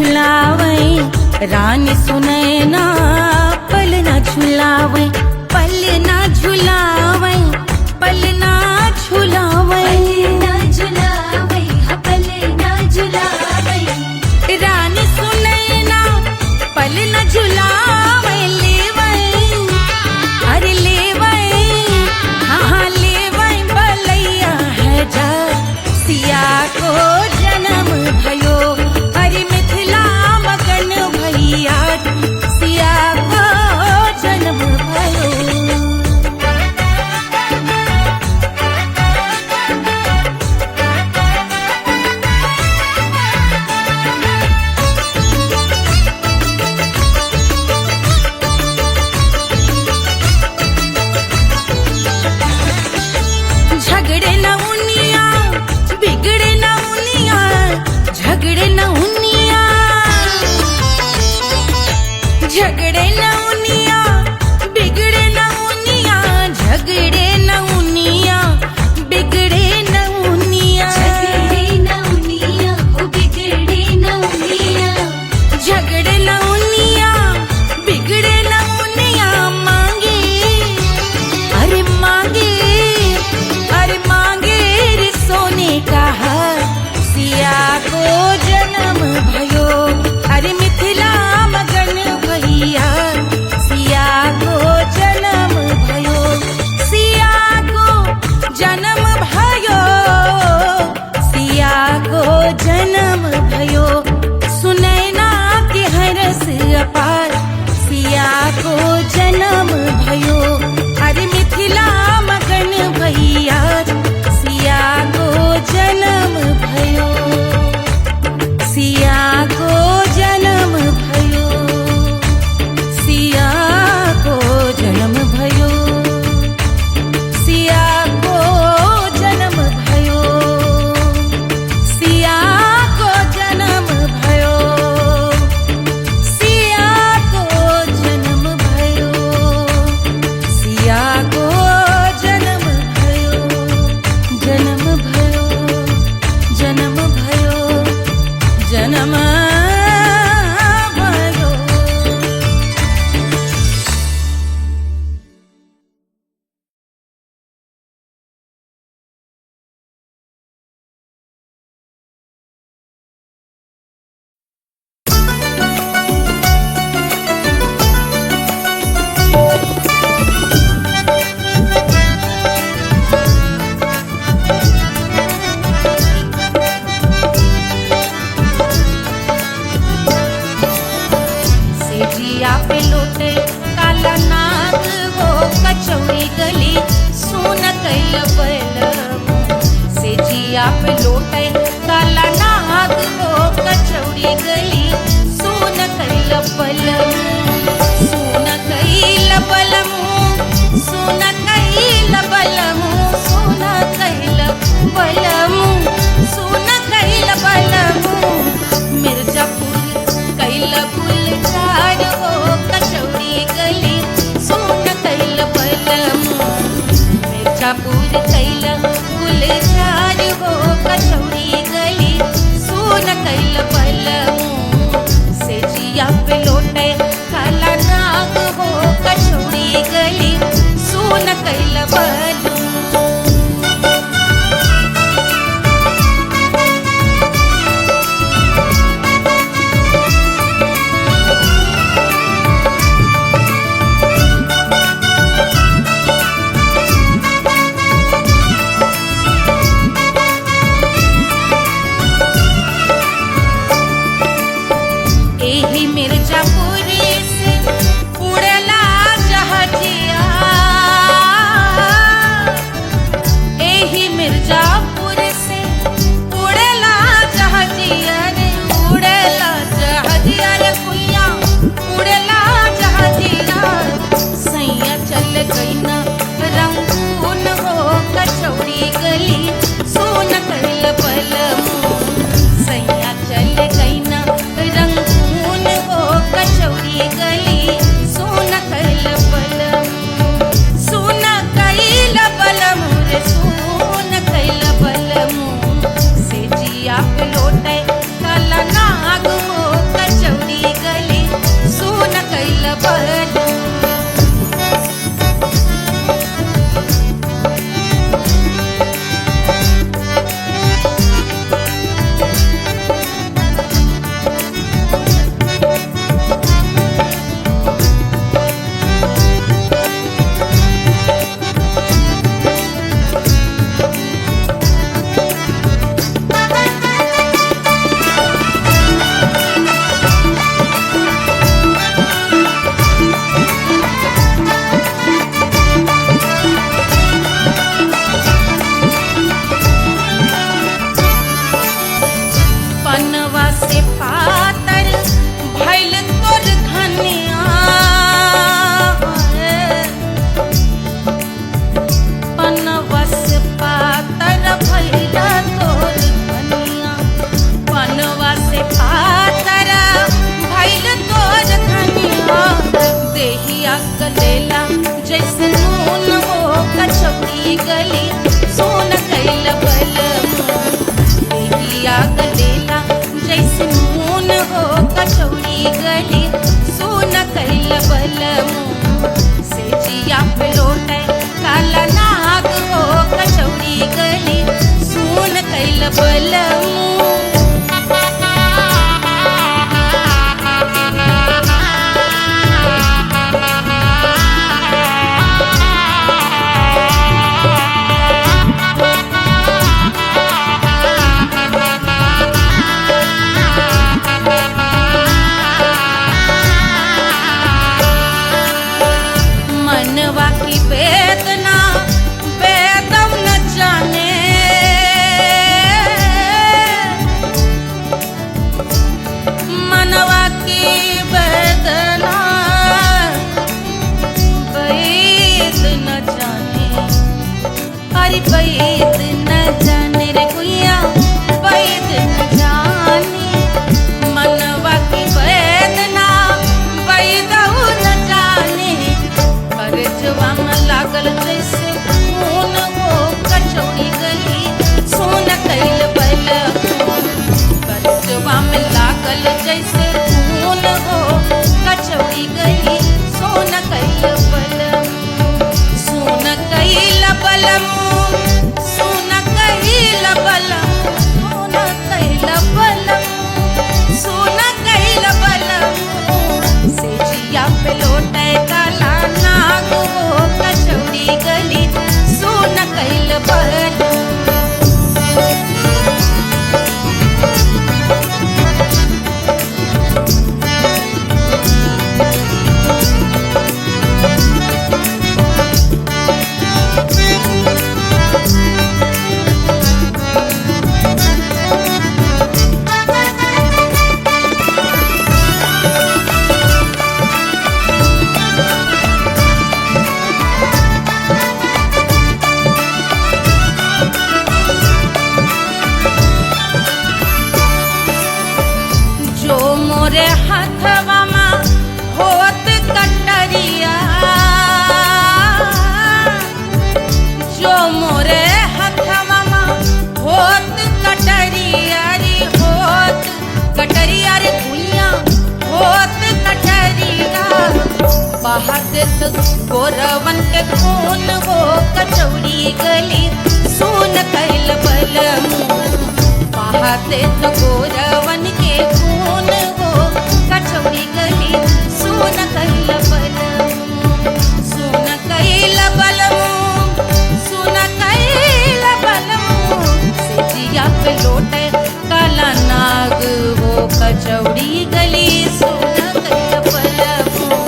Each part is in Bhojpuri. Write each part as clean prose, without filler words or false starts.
झुलावे रानी सुनैना, पल न झुलावे, पल न झुलावे, पल न झुलावे, पल न झुलावे, रानी सुनैना पल न झुलावे, लेवे अरे लेवे, हाँ लेवे बलैया है जा सिया को जन्म भयो, अरे मिथिला मगन भैया सिया को जन्म भयो। झगड़े न उनिया बिगड़े न उनिया, झगड़े न उनिया, झगड़े न उनिया बिगड़े न उनिया, झगड़े न उनिया बिगड़े न उनिया, झगड़े न उनिया, बिगड़े न उनिया, झगड़े न उनिया बिगड़े न उनिया, मांगे अरे मांगे, अरे मांगे रे सोने का हार सिया को जन्म भयो, अरे मिथिला मगन भैया सिया को जन्म भयो, सिया को जन्म भयो, सिया को जन्म भयो, सुनैना के हरस अपार सिया को जन्म भयो, अरे मिथिला मगन भैया सिया को जन्म भयो, सिया को जन्म भयो, सिया को जन्म भयो, सिया को जन्म भयो, सिया को जन्म भयो, सिया को जन्म भयो, सिया को जन्म भयो, जन्म भयो, जन्म भयो, जन्म भयो। सेजिया पे लोटे काला नाग वो कचौड़ी गली सुन कैल बलमु, सेजिया पे लोटे काला नाग वो कचौड़ी गली सुन कैल बलमु, सुन कैल बलमु, सुन कैल बलमु, सुन कैल बलमु, सुन कैल बलमु, मिर्जापुर कैल गुलजार हो कचौड़ी गली सुन कैल बलमु, मिर्जापुर कैल गुलजार हो कचौड़ी गली सुन कैल बलमु, सेजिया पे लोटे काला नाग हो कचौड़ी गली सुन कैल बलमु। एही मिर्जापुर से उड़ला जहाजिया, एही मिर्जापुर से उड़ला जहाजिया रे, उड़ला जहाजिया रे कुइया, उड़ला जहाजिया, सैया चल गई न रंगून हो कचौड़ी गली सुन कैल बलमु, सैया चल गई न रंगून हो कचौड़ी हो कचौड़ी गली सुन कैल बलमू से जिया पे लौटे काला नाग हो कचौड़ी गली सुन कैल बलमू बैद न जाने रे गुइया बैद न जाने मनवा की वेदना बैदऊ न जाने करजवा में लागल जैसे खून हो कचौड़ी गली सुन कैल बलमू करजवा में लागल जैसे खून हो कचौड़ी गली सुन कैल बलमू सुन कैल बलमू मोरे हाथवा में होत कटरिया जो मोरे हाथवा में होत कटरिया रे होत कटरिया रे भुइया होत कटरिया बहाते तो गोरवन के खून हो कचौड़ी गली सुन कैल बलमू बहाते तो गोरवन के खून कचौड़ी गली सुन कैल बलमू सुन कैल बलमू सुन कैल बलमू से जिया पे लौटे काला नाग हो कचौड़ी गली सुन कैल बलमू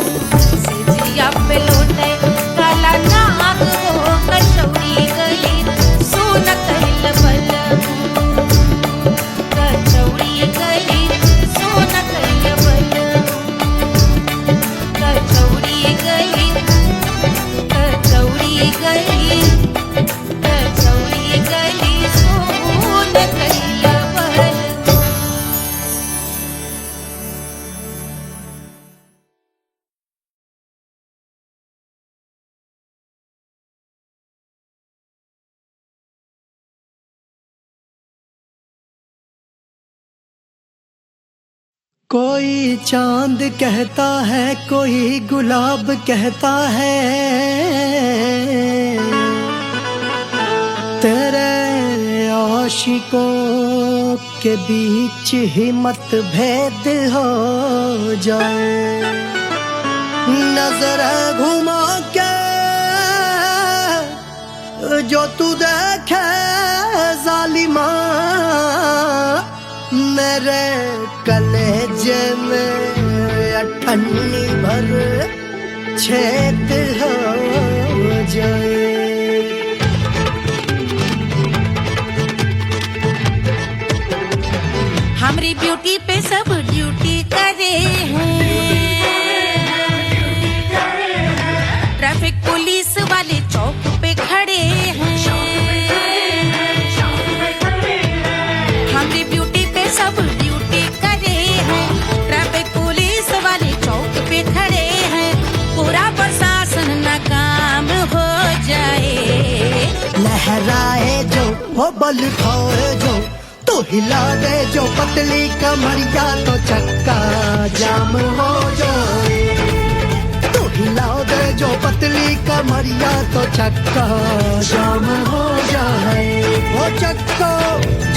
से जिया पे लौटे काला नाग हो कचौड़ी गली सुन कैल बलमू कचौड़ी गली सुन कैल कोई चांद कहता है कोई गुलाब कहता है तेरे आशिकों के बीच ही मतभेद हो जाए नजर घुमा के जो तू देखे जालिमा मेरे कलेजे में अठन्नी भर छेद हो जाए हमारी ब्यूटी पे सब ड्यूटी करे हैं ट्रैफिक पुलिस वाले चौक पे खड़े हैं हमारी ब्यूटी पे सब ड्यूटी करे हैं ट्रैफिक पुलिस वाले चौक पे खड़े हैं पूरा प्रशासन नाकाम हो जाए लहराए जो वो बल खाए जो तो हिला दे जो पतली कमरिया तो चक्कर जाम हो जाए। तू हिला दे जो पतली कमरिया तो चक्का जाम हो जाए। वो चक्का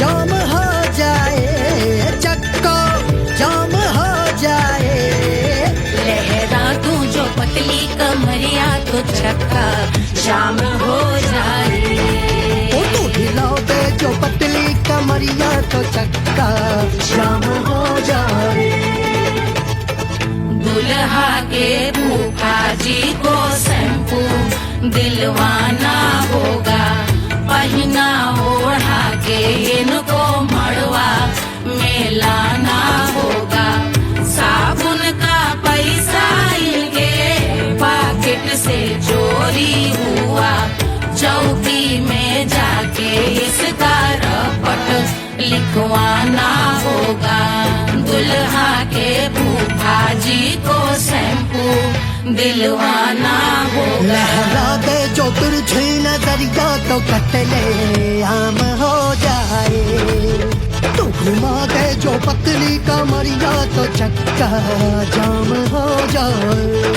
जाम हो जाए, चक्का जाम हो जाए। लहरा तू जो पतली कमरिया तो चक्का जाम हो जाए। ओ तू हिला दे जो पतली कमरिया तो चक्का जाम हो जाए। दुल्हा के फूफा जी को शैम्पू दिलवाना होगा, पहना ओढ़ा के इनको मड़वा में लाना होगा। साबुन का पैसा इनके पॉकेट से चोरी हुआ, चौकी में जाके इसका रपट लिखवाना होगा। दुल्हा के फूफा जी को शैम्पू दिलवाना होगा। लहरा दे जो तिरछी नजरिया तो कतले आम हो जाए। तू घुमा दे जो पतली कमरिया तो चक्का जाम हो जाए।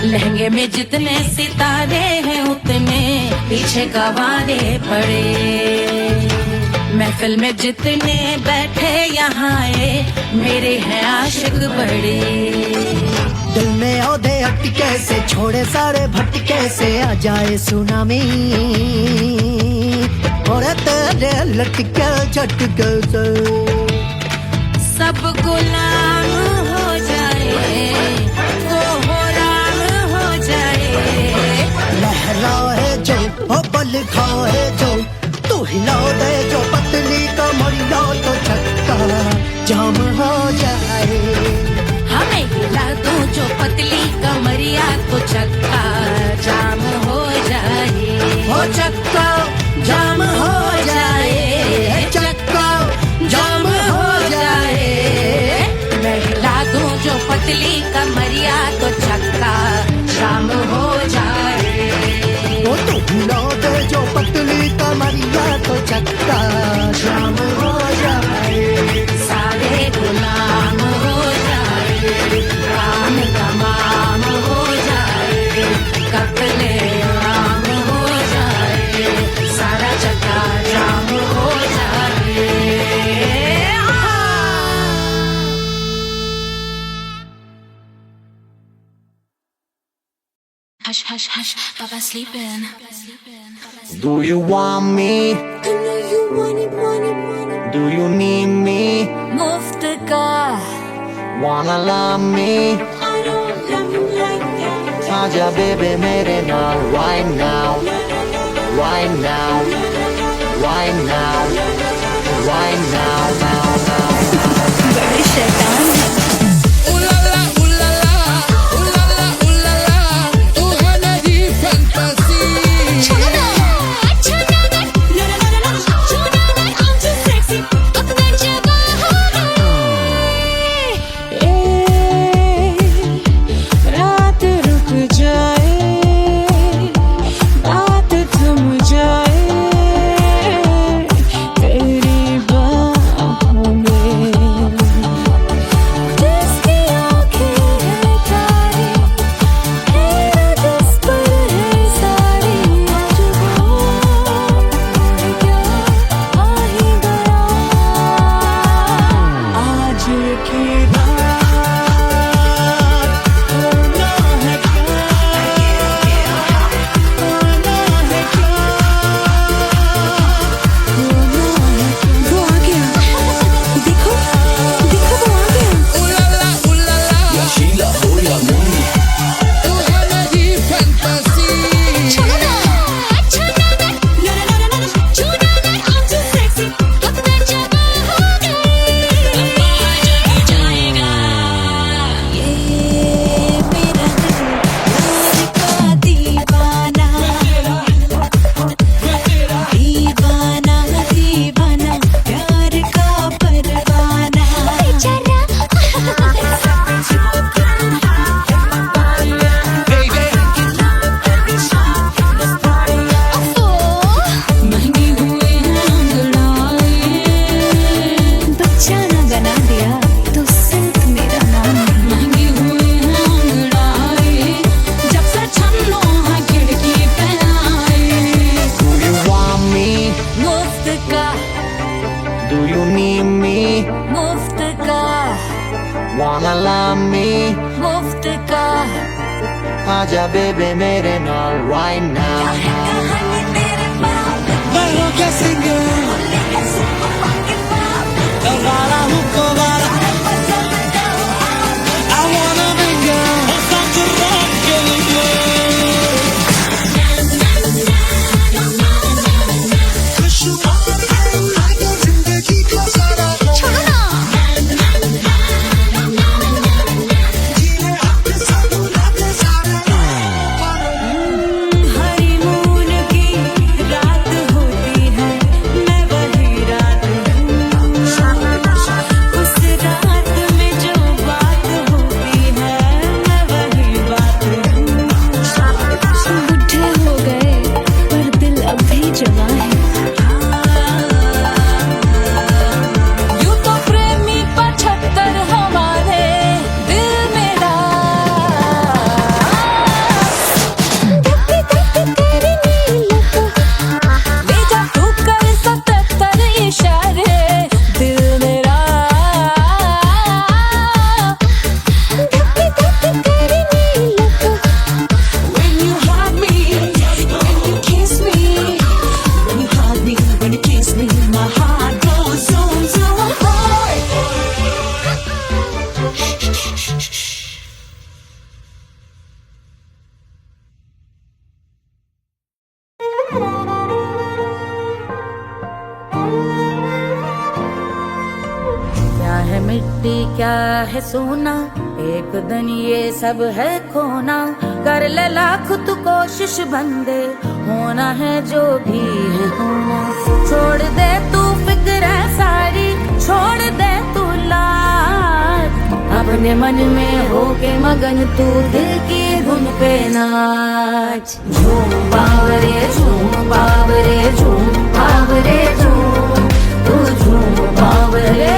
लहंगे में जितने सितारे हैं उतने पीछे गवारे पड़े। महफिल में जितने बैठे यहाँ आए मेरे हैं आशिक बड़े। दिल में औधे अटके से छोड़े सारे भटके से आ जाए सुनामी। और तेरे लटके झटके से सब गुलाम हो जाए, वो हो राम हो जाए। लहराए जो ओ बल खाए जो, तू हिला दे जो पतली कमरिया तो चक्का जाम हो जाए। हमें हिला दो जो पतली कमरिया तो चक्का जाम हो जाए। ओ चक्का जाम हो जाए, चक्का जाम हो जाए। मैं हिला दूं जो पतली कमरिया तो चक्का जाम हो जाए। ओ तू हिला दे जो पतली कमरिया तो चक्का जाम हो जाए। सारे गुलाम हो जाए, काम तमाम हो जाए। कत्ले आम हो जाए, सारा चक्का जाम हो जाए। Hush, hush, hush, Baba sleeping. Do you want me? I know you want it, want it, want it. Do you need me? Muftaga, Wanna love me? I don't love you like that. Aja baby mere naal right now, right now, right now, right now, now, now. बड़े शैतान हैं। me. मुफ्त का आजा बेबे मेरे नाल right now. कहानी तेरे पास मैं हो गया सिंगर, वाला हूँ कोवाला, I wanna mingle, और साथ rock के लिए। खुशबू आगे जिंदगी का सारा छोड़ना जीने अपने साथ अपने सारे। हनीमून की रात होती है, मैं वही रात हूँ। उस रात में जो बात होती है, मैं वही बात हूँ। बुढ़े हो गए पर दिल अब भी जवां है। यूं तो प्रेमी 75 हमारे दिल मेरा तेरी नीलत ले जा तू कर 77 इशारे दिल मेरा तेरी नीलत when you hug me when you kiss me when you hug me when you kiss me my heart goes zoom zoom boy क्या है मिट्टी क्या है सोना, एक दिन ये सब है खोना। कर ले लाख तू कोशिश बंदे, होना है जो भी है होना। छोड़ दे तू फिक्र है सारी, छोड़ दे तू लाज, अपने मन में होके मगन तू दिल की धुन पे नाच। झूम बावरे झूम बावरे झूम बावरे झूम, तू झूम बावरे।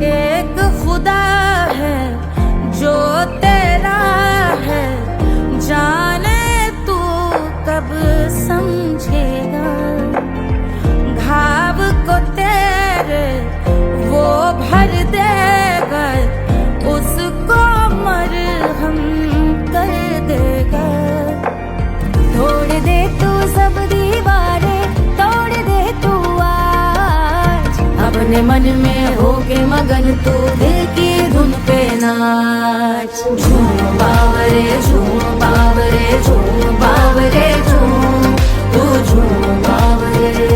एक खुदा है जो तेरा है, जाने तू कब समझेगा। घाव को तेरे वो भर देगा, उसको मरहम कर देगा। तोड़ दे तू सब दीवारें, तोड़ दे तू आज, अपने मन में होके मगन तू दिल की धुन पे नाच। झूम बावरे झूम बावरे झूम बावरे झूम, तू झूम बावरे।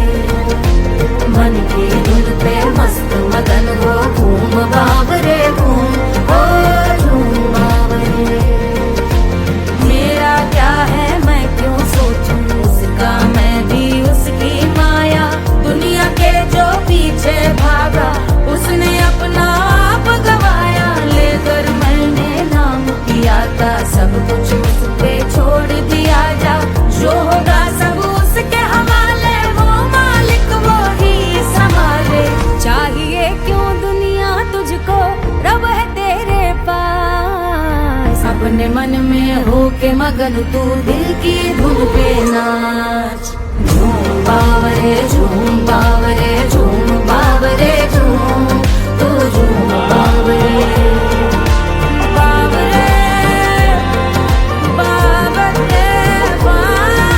मन की धुन पे मस्त मगन हो घूम बावरे घूम, ओ झूम बावरे। मेरा क्या है मैं क्यों सोचूं उसका, मैं भी उसकी माया। दुनिया के जो पीछे भागा उसने अपना आप गवाया। लेकर मैंने नाम किया था सब कुछ उस पे छोड़ दिया जा। जो होगा सब उसके हवाले, वो मालिक वो ही संभाले। चाहिए क्यों दुनिया तुझको, रब है तेरे पास। अपने मन में होके मगन तू दिल की धुन पे नाच। झूम बावरे झूम बावरे झूम बावरे झूम, तू झूम बावरे बावरे बावरे बावरे,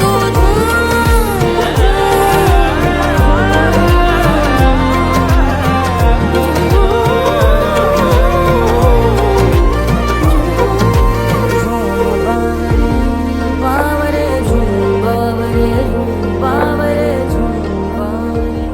तू बावरे झूम बावरे बावरे झूम बावरे।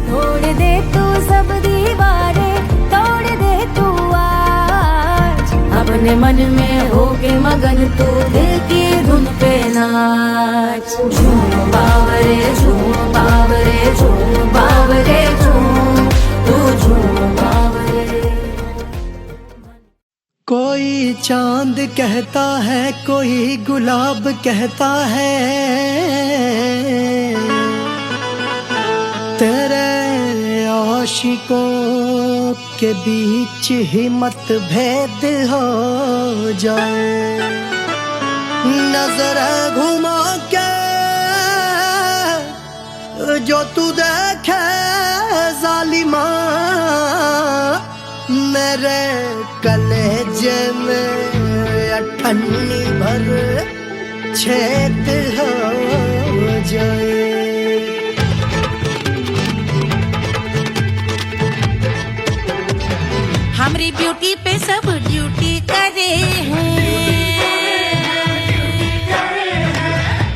तोड़ दे तू सब दीवारें, तोड़ दे तू आज, अपने मन में होके मगन तू दिल की धुन पे नाच। झूम बावरे झूम बावरे झूम बावरे झूम, तू झूम बावरे। कोई चांद कहता है, कोई गुलाब कहता है, तेरे आशिकों के बीच ही मतभेद हो जाए, नजर घुमा के जो तू देखे जालिमा, मेरे कलेजे में अठन्नी भर छेद हो जाए। हमारी ब्यूटी पे सब ड्यूटी करे हैं,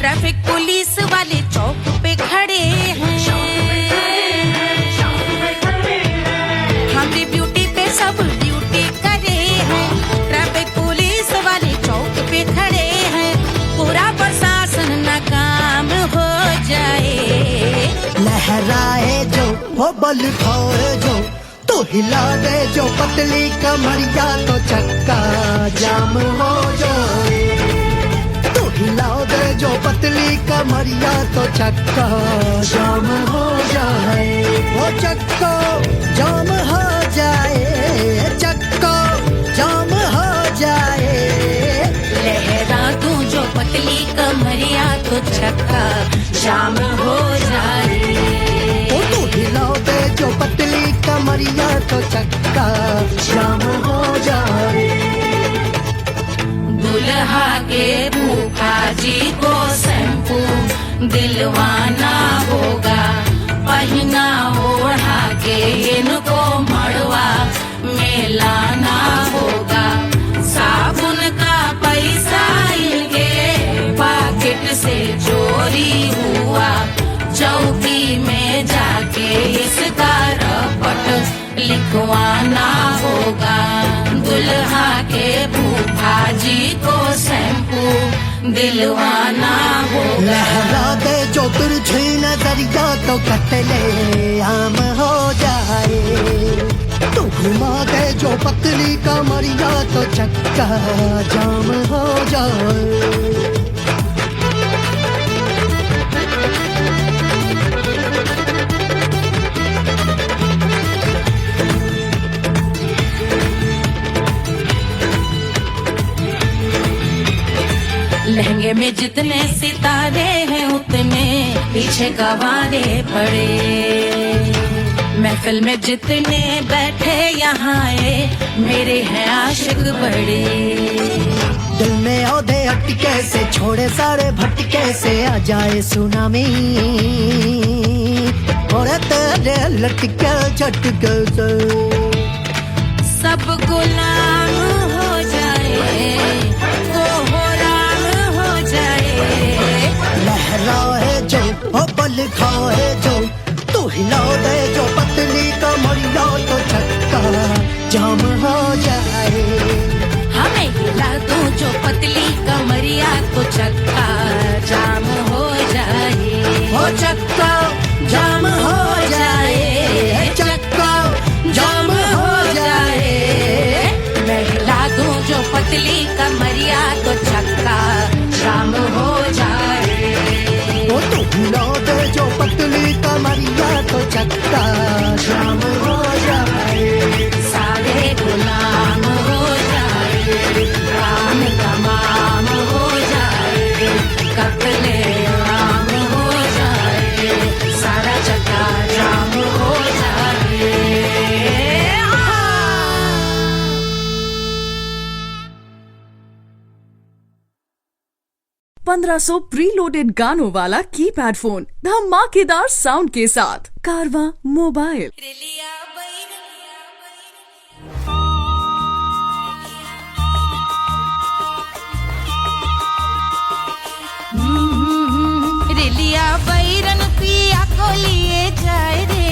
ट्रैफिक पुलिस वाले चौक पे खड़े हैं। हमारी ब्यूटी पे सब ड्यूटी करे हैं, ट्रैफिक पुलिस वाले चौक पे खड़े हैं। पूरा प्रशासन नाकाम हो जाए, लहराए जो वो बल खाए जो, तो हिला दे जो पतली कमरिया, तो चक्का जाम हो जाए। तो हिला दे जो पतली कमरिया, तो चक्का जाम हो जाए। वो चक्का जाम हो जाए, चक्का जाम हो जाए। लहरा तू जो पतली कमरिया, तो चक्का जाम हो जाए। तो हिला दे जो पतली कमरिया, तो चक्का जाम हो जाए। दुल्हा के फूफा जी को शैम्पू दिलवाना होगा, पहना ओढ़ा के इनको मड़वा में लाना होगा। साबुन का पैसा इनके पॉकेट से चोरी हुआ, चौकी में जाके इसका रपट लिखवाना होगा। दुल्हा के फूफा जी को शैम्पू दिलवाना होगा। लहरा दे जो तिरछी नजरिया, तो कतले आम हो जाए। तू घुमा दे जो पतली कमरिया, तो चक्का जाम हो जाए। लहंगे में जितने सितारे हैं, उतने पीछे गवारे पड़े। महफिल में जितने बैठे यहाँ आए, मेरे हैं आशिक बड़े। दिल में औधे अटके से, छोड़े सारे भटके से, आ जाए सुनामी। और तेरे लटके झटके से सब गुलाम हो जाए, वो हो राम हो जाए। लहराए जो ओ बल खाए जो, तू हिला दे जो पतली कमरिया, तो चक्का जाम हो जाए। हमें हिला दो जो पतली कमरिया, तो चक्का जाम हो जाए। ओ चक्का जाम हो जाए, चक्का जाम हो जाए। मैं हिला दूं जो पतली कमरिया, तो चक्का जाम हो जाए। ओ तू हिला दे जो पतली कमरिया, तो चक्का जाम हो जाए। सारे गुलाम हो जाए, राम तमाम हो जाए। कत्ले आम हो जाए, सारा चक्का जाम हो जाए। 1500 प्रीलोडेड गानों वाला कीपैड फोन धमाकेदार साउंड के साथ कारवां मोबाइल। रेलिया बैरन पिया को लिए जाए रे,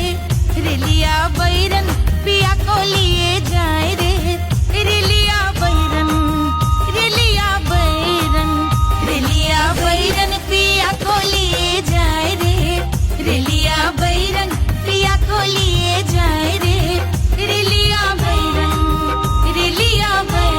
रेलिया बैरन पिया को लिए जाए रे। रेलिया बैरन, रेलिया बैरन, रेलिया बैरन पिया को लिए जाए रे। रेलिया बैरन पिया को लिए जाए रे। रेलिया बैरन, रेलिया बैरन।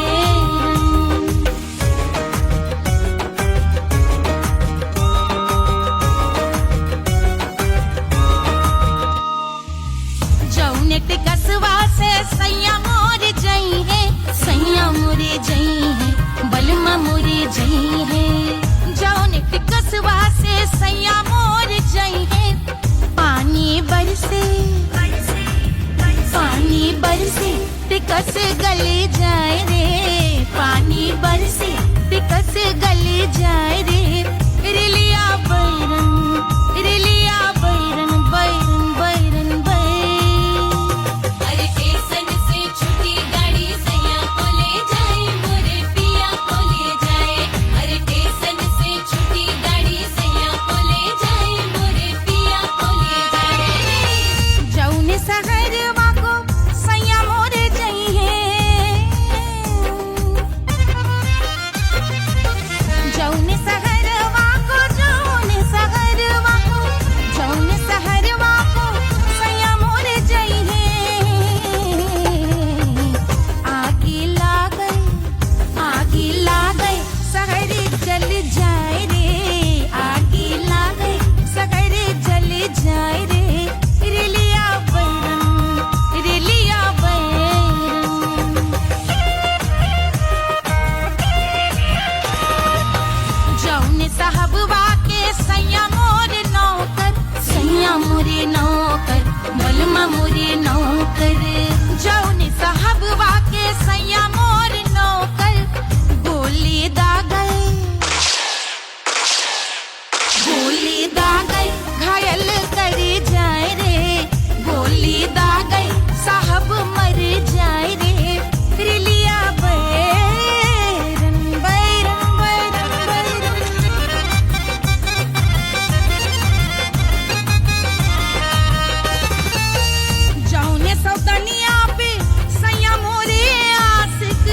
जौने टिका बरसे टिकस गले जाए रे, पानी बरसे टिकस गले जाए रे। रिलिया बैरन, रिलिया बैरन, बैरन बैरन बैरन। अरे स्टेशन से छुट्टी गाड़ी सैया को ले जाए, मोरे पिया को ले जाए। अरे स्टेशन से छुट्टी गाड़ी सैया को ले जाए, मोरे पिया को ले जाए। जौने सहरवा को सैया मोरे जइहे, जौने सहरवा को, जौने सहरवा को, जौने सहरवा को सैया मोरे जइहे। आगी लागल, आगी लागल सहरे जल जाए रे, आगी लागल सहरे जल जाए रे। रिलिया बैरन, रिलिया बैरन। जौने साहबवा के सैया मोरे नौकर, सैया मोरे नौकर, बलमा मोरे नौकर। जौने साहबवा के सैया मोरे नौकर, गोली दागल, गोली दागल घायल करे जाए रे, गोली दागल साहब मर जाए रे। रिलिया बैरन, बैरन बैरन बैरन। जौने सौतनिया पे सैया मोरे आशिक,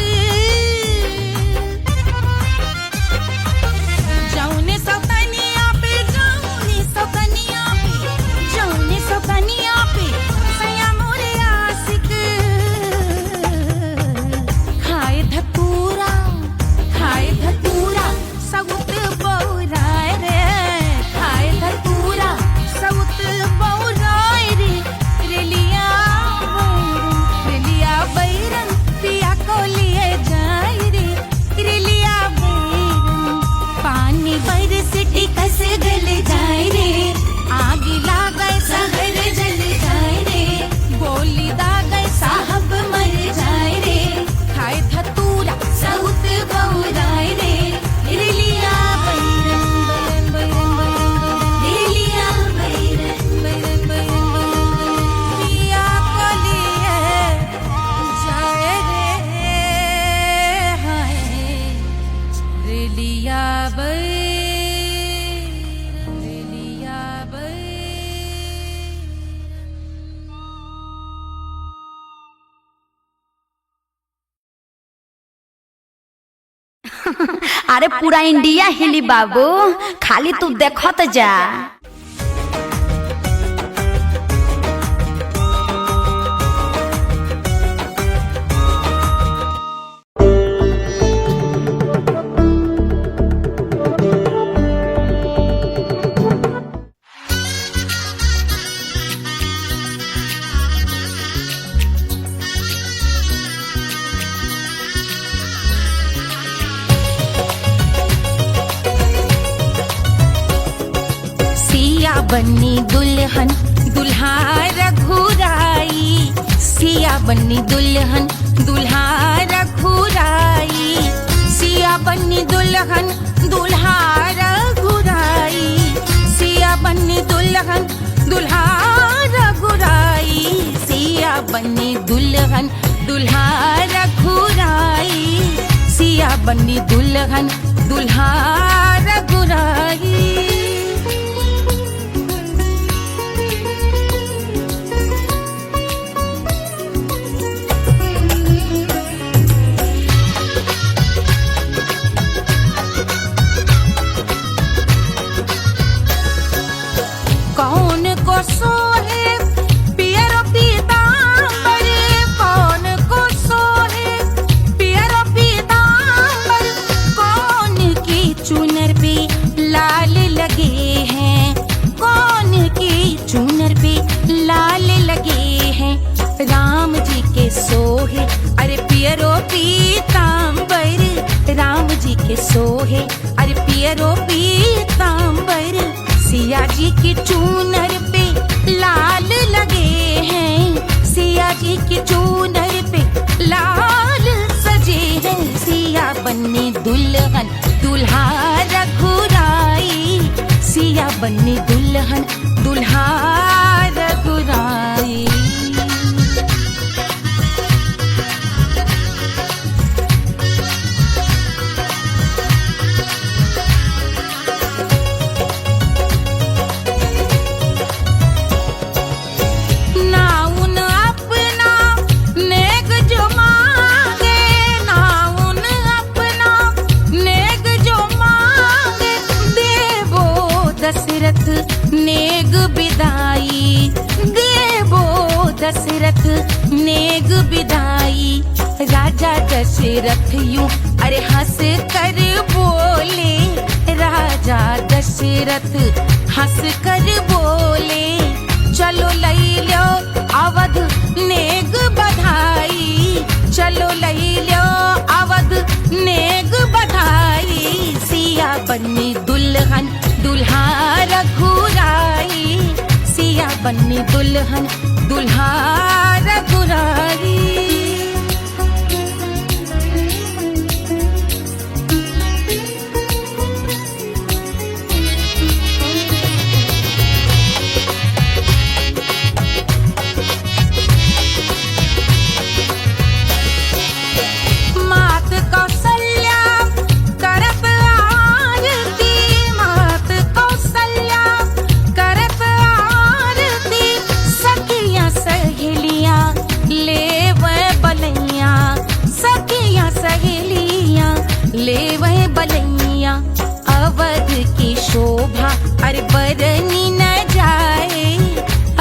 जौने सौतनिया पे, जौने सौतनिया पे, जौने सौतनिया पे सैया मोरे आशिक। खाए धतूरा, खाए धतूरा सउत बौराए रे, खाए धतूरा सउत बौराए रे। रिलिया बैरन, रिलिया बैरन पिया को लिए जाए रे। रिलिया बैरन, पानी बरस टिकस गल जाए रे, आगी लागल सहर जल जाए रे। गोली दागल साहब मर जाए रे, खाए धतूरा सउत बौराए रे। रिलिया बैरन, बैरन बैरन बैरन, रिलिया बैरन, बैरन बैरन बैरन। पिया को लिए जाए रे, हाय रिलिया बैरन, रिलिया बैरन। अरे पूरा इंडिया हिली बाबू, खाली तू देखत जा। सिया बन्नी दुल्हन दुल्हा रघुराई, सिया बन्नी दुल्हन दुल्हा रघुराई। सिया बन्नी दुल्हन दुल्हा रघुराई, सिया बन्नी दुल्हन दुल्हा रघुराई। सिया बन्नी दुल्हन दुल्हा रघुराई, सिया बन्नी दुल्हन दुल्हा रघुराई। कौन को सोहे पियरो पीतांबर, कौन को सोहे पियरो पीतांबर। कौन की चुनर पे लाल लगे हैं, कौन की चुनर पे लाल लगे हैं। राम जी के सोहे अरे पियरो पीतांबर, राम जी के सोहे अरे पियरो पीतांबर। सिया जी की चूनर पे लाल लगे हैं, सिया जी की चूनर पे लाल सजे है, सिया बन्नी दुल्हन दुल्हा रघुराई, सिया बन्नी दुल्हन दुल्हा रघुराई। दशरथ नेग बिदाई, देवो दशरथ नेग बिदाई। राजा दशरथ यूं अरे हंस कर बोले, राजा दशरथ हंस कर बोले, चलो लई लो अवध नेग बधाई, चलो लई लो अवध नेग बधाई। सिया बन्नी दुल्हन दुल्हा रघुराई, सिया बन्नी दुल्हन दुल्हा रघुराई। मात कौशल्या करत आरती, मात कौशल्या करत आरती, सखियां सहेलियां लेवे बलैया, सखियां सहेलियां लेवे बलैया। अवध की शोभा अरे बरनी न जाए,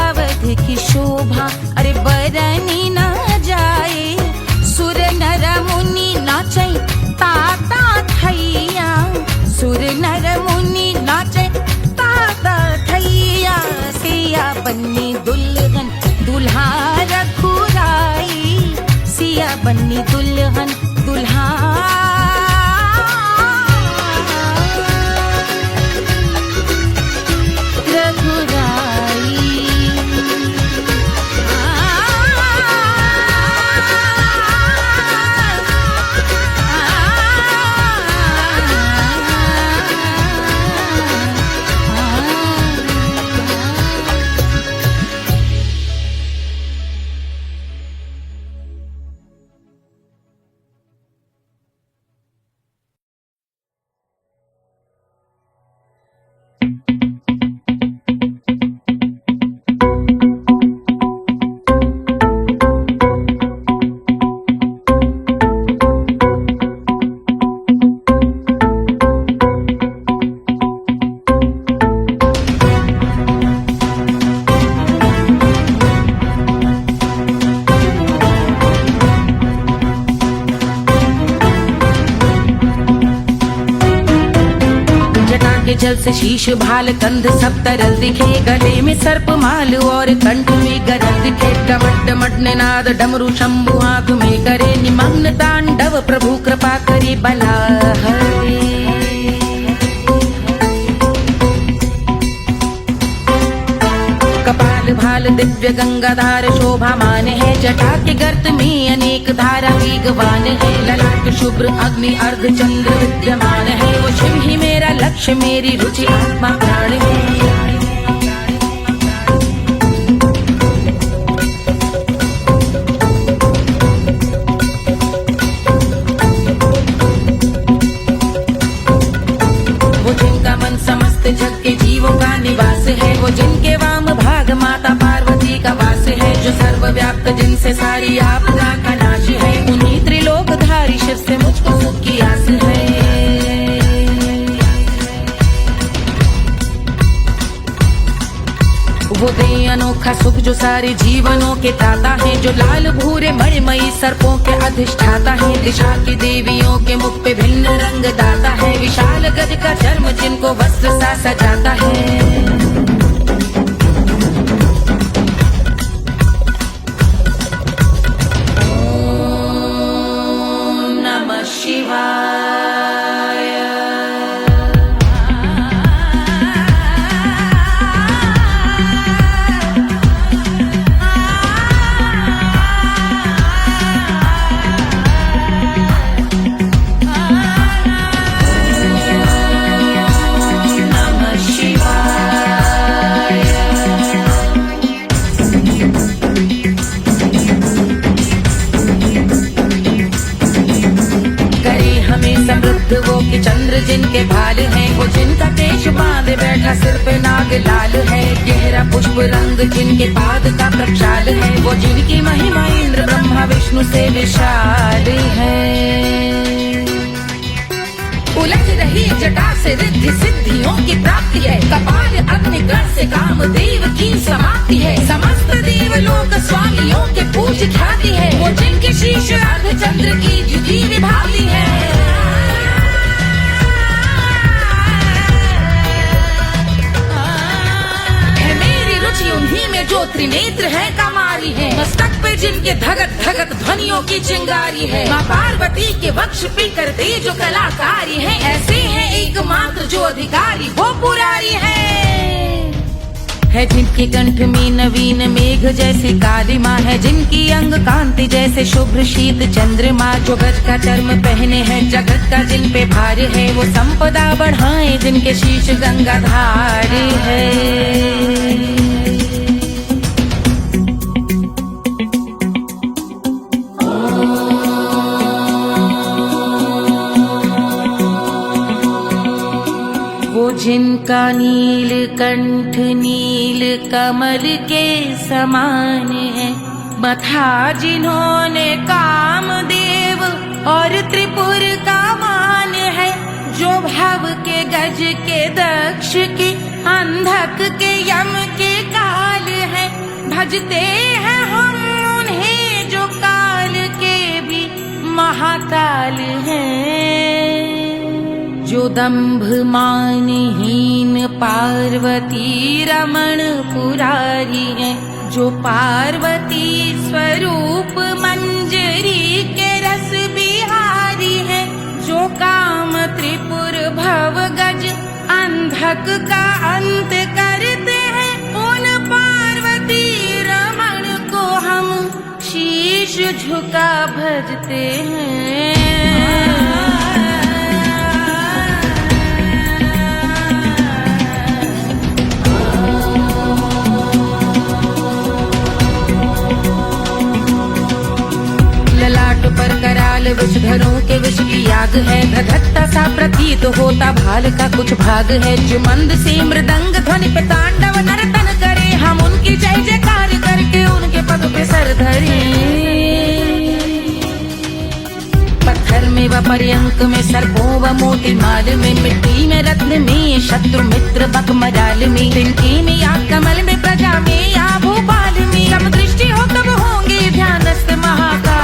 अवध की शोभा अरे बरनी न जाए। सुर नर मुनि नाचे ताता थैया, सुर नर मुनि नाचे ताता थैया। सिया बन्नी दुल्हन दुल्हा रघुराई, सिया बन्नी दुल्हन दुल्हा जल से शीश भाल कंध सब तरल दिखे, गले में सर्प माल और कंठ में गरल दिखे। डमट डमट निनाद डमरू शंभु आंख में करे निमग्न तांडव, प्रभु कृपा करे बला हरे। कपाल भाल दिव्य गंगाधार शोभामान है, जटा के गर्त में अनेक धारा वेगवान है। ललाट शुभ्र अग्नि अर्ध चंद्र विद्यमान है, वो शिव ही मेरा लक्ष्य मेरी रुचि आत्मा प्राण है। वो जिनका मन समस्त जग के जीवों का निवास है, वो जिनके वाम भाग माता पार्वती का वास है। जो सर्वव्याप्त जिनसे सारी आपदा का नाश है, उन्हीं त्रिलोकधारी शिव से मुझको सुख की आस है। वो दे अनोखा सुख जो सारे जीवनों के दाता है, जो लाल भूरे मणिमयी सर्पों के अधिष्ठाता है। दिशा की देवियों के मुख पे भिन्न रंग दाता है, विशाल गज का चर्म जिनको वस्त्र सा सजाता है। तथा सिर पे नाग लाल है, गहरा पुष्प रंग जिनके पाद का प्रक्षाल है, वो जिनकी महिमा इंद्र ब्रह्मा विष्णु से विशाल है। उलझ रही जटा से रिद्धि सिद्धियों की प्राप्ति है, कपाल अग्निग्रह से कामदेव की समाप्ति है, समस्त देवलोक स्वामियों के पूज ख्याति है, वो जिनके शीश अर्धचंद्र की द्युति विभाती है। उन्हीं में जो त्रिनेत्र है कमारी है, मस्तक पे जिनके धगत धगत ध्वनियों की चिंगारी है, माँ पार्वती के वक्ष पे करते जो कलाकारी है, ऐसे है एकमात्र जो अधिकारी वो पुरारी है जिनके कंठ में नवीन मेघ जैसे काली माँ है, जिनकी अंग कांति जैसे शुभ्र शीत चंद्रमा, जो गज का चर्म पहने हैं जगत का जिन पे भार है, वो संपदा बढ़ाए जिनके शीश गंगाधार है। जिनका नील कंठ नील कमल के समान है, मथा जिन्होंने कामदेव और त्रिपुर का मान है, जो भव के गज के दक्ष के अंधक के यम के काल है, भजते हैं हम उन्हें जो काल के भी महाकाल हैं, जो दंभ मानहीन पार्वती रमण पुरारी है, जो पार्वती स्वरूप मंजरी के रस बिहारी है, जो काम त्रिपुर भव गज अंधक का अंत करते हैं, उन पार्वती रमण को हम शीश झुका भजते हैं। पर कराल विषधरों के विष की आग है, धधकता सा प्रतीत होता भाल का कुछ भाग है, जो मंद से मृदंग ध्वनि पे तांडव नर्तन करे, हम उनकी जय जयकार करके उनके पद पे सर धरे। पत्थर में व पर्यंक में सर्पों व मोती माल में, मिट्टी में रत्न में शत्रु मित्र बक मजाल में, तिनके में या कमल में प्रजा में या भोपाल में, सब दृष्टि हो तब होंगे ध्यानस्थ महाकाल।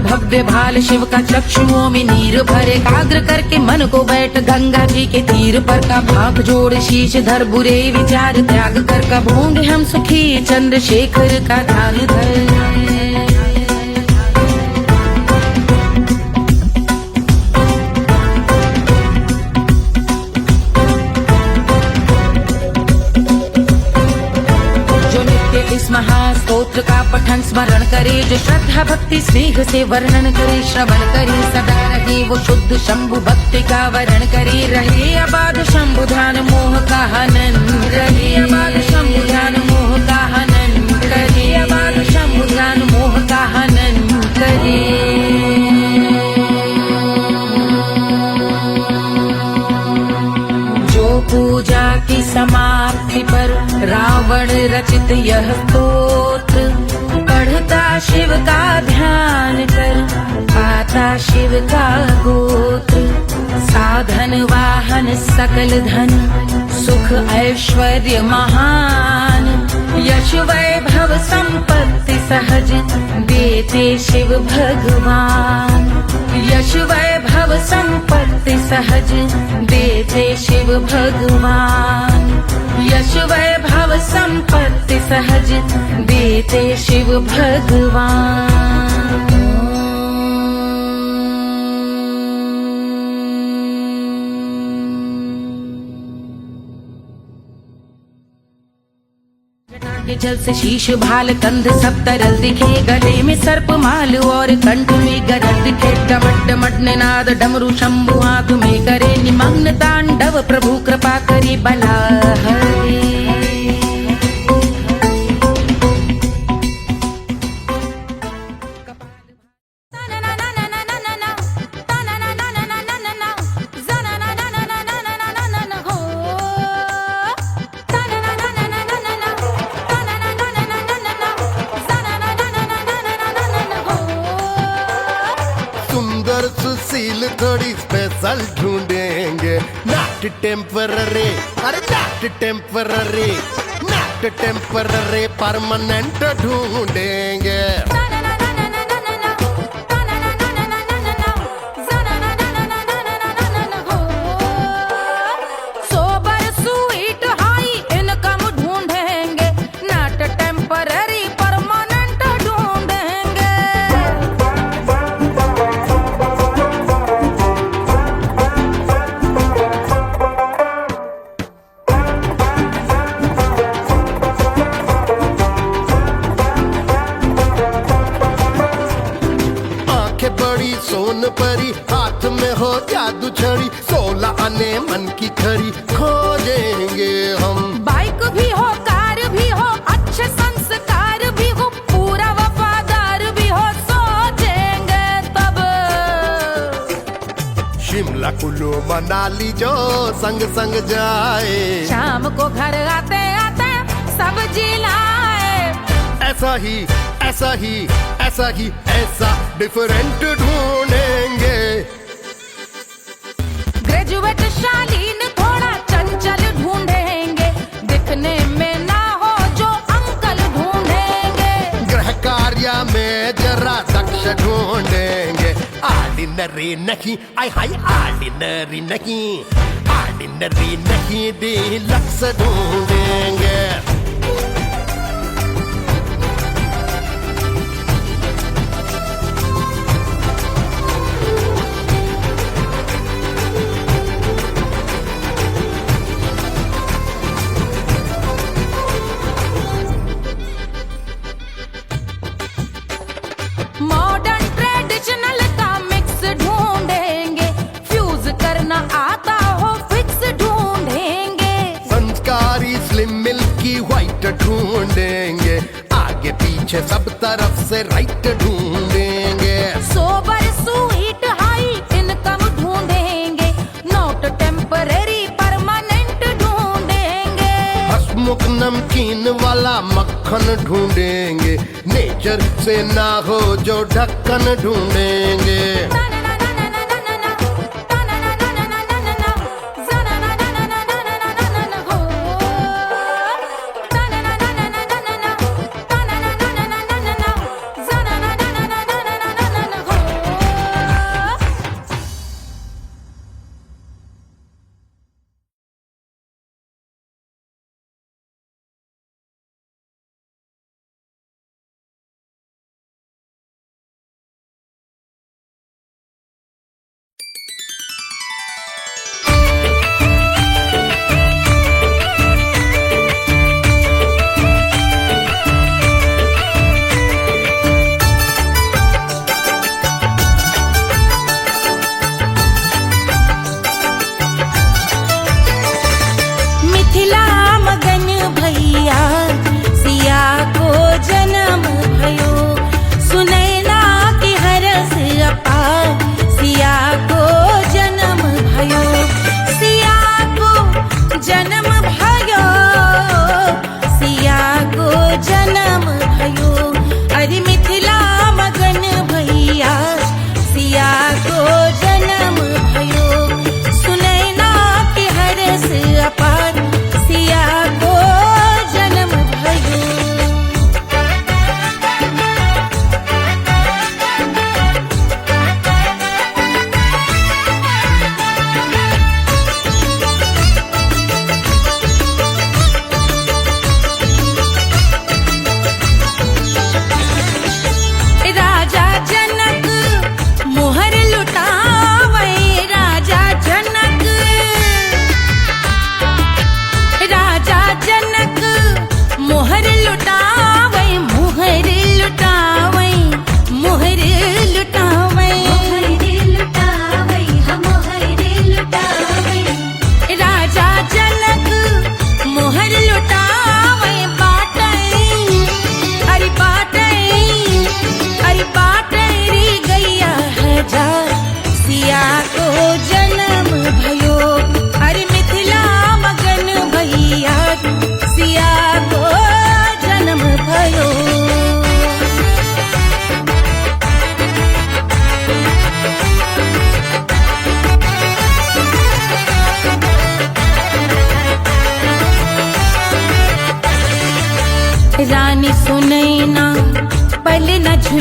भव्य भाल शिव का चक्षुओं में नीर भरे, एकाग्र करके मन को बैठ गंगा जी के तीर पर, का भाग जोड़ शीश धर बुरे विचार त्याग कर, कब होंगे हम सुखी चंद्रशेखर का ध्यान धर। इस महास्तोत्र का पठन स्मरण करे, जो श्रद्धा भक्ति स्नेह से वर्णन करे, श्रवण करे सदा रहे वो शुद्ध शंभु भक्ति का वर्ण करे, रहे अबाध शंभु ध्यान मोह का हनन, रहे अबाध शंभु ध्यान मोह का हनन करे, अबाध शंभु ध्यान मोह का हनन करे। पूजा की समाप्ति पर रावण रचित यह स्तोत्र, पढ़ता शिव का ध्यान कर पाता शिव का गोत्र, साधन वाहन सकल धन सुख ऐश्वर्य महान, यश वैभव संपत्ति सहज देते शिव भगवान, यश वैभव संपत्ति सहज देते शिव भगवान, यश वैभव संपत्ति सहज देते शिव भगवान। के जल से शीश भाल कंध सब तरल दिखे, गले में सर्प माल और कंठ में गरल दिखे, डमड्ड मड्निनाद डमरू शंभु आंख में करे निमग्न तांडव प्रभु कृपा करी बला हरे सुंदर सुशील थोड़ी स्पेशल ढूंढेंगे नॉट टेम्पररी अरे not temporary not temporary permanent ढूंढेंगे सोबर स्वीट हाई इनकम ढूंढेंगे नॉट टेम्पररी परमानेंट ढूंढेंगे आंखें बड़ी सोन परी हाथ में हो जादू छड़ी 16 आने मन की खरी खोजेंगे हम बाइक भी हो कार भी हो अच्छे संस्कार भी हो पूरा वफादार भी हो सोचेंगे तब शिमला कुल्लू मनाली जो संग संग जाए शाम को घर आते आते सब्जी लाए ऐसा ही ऐसा ही ऐसा ही ऐसा डिफरेंट ढूंढेंगे ग्रेजुएट शालीन थोड़ा चंचल ढूंढेंगे दिखने में ना हो जो अंकल ढूंढेंगे गृह कार्य में जरा दक्ष ढूंढेंगे ऑर्डिनरी नहीं आई हाई ऑर्डिनरी नहीं ऑर्डिनरी नहीं डीलक्स ढूंढेंगे मॉडर्न ट्रेडिशनल का मिक्स ढूंढेंगे फ्यूज करना आता हो फिक्स ढूंढेंगे संस्कारी स्लिम मिल्की व्हाइट ढूंढेंगे आगे पीछे सब तरफ से राइट ढूंढेंगे सोबर स्वीट हाई इनकम ढूंढेंगे नॉट टेम्पररी परमानेंट ढूंढेंगे हसमुख नमकीन वाला मक्खन ढूंढेंगे नेचर से ना हो जो ढक्कन ढूंढेंगे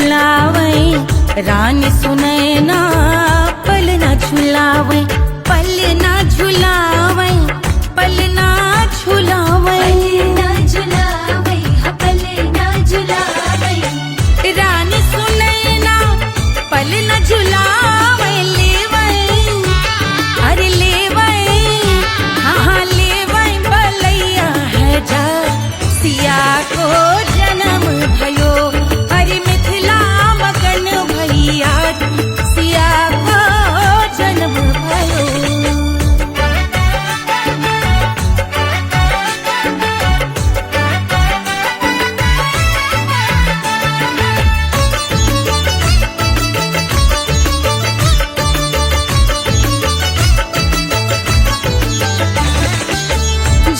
झुलावे रानी सुनैना पल न झुलावे पल न झुलावे पल न झुलावे रानी सुनैना पल न झुलावे लेवे अरे लेवे हाँ लेवे बलैया है जा सिया को जन्म भयो अरे मिथिला मगन भैया सिया को जन्म भयो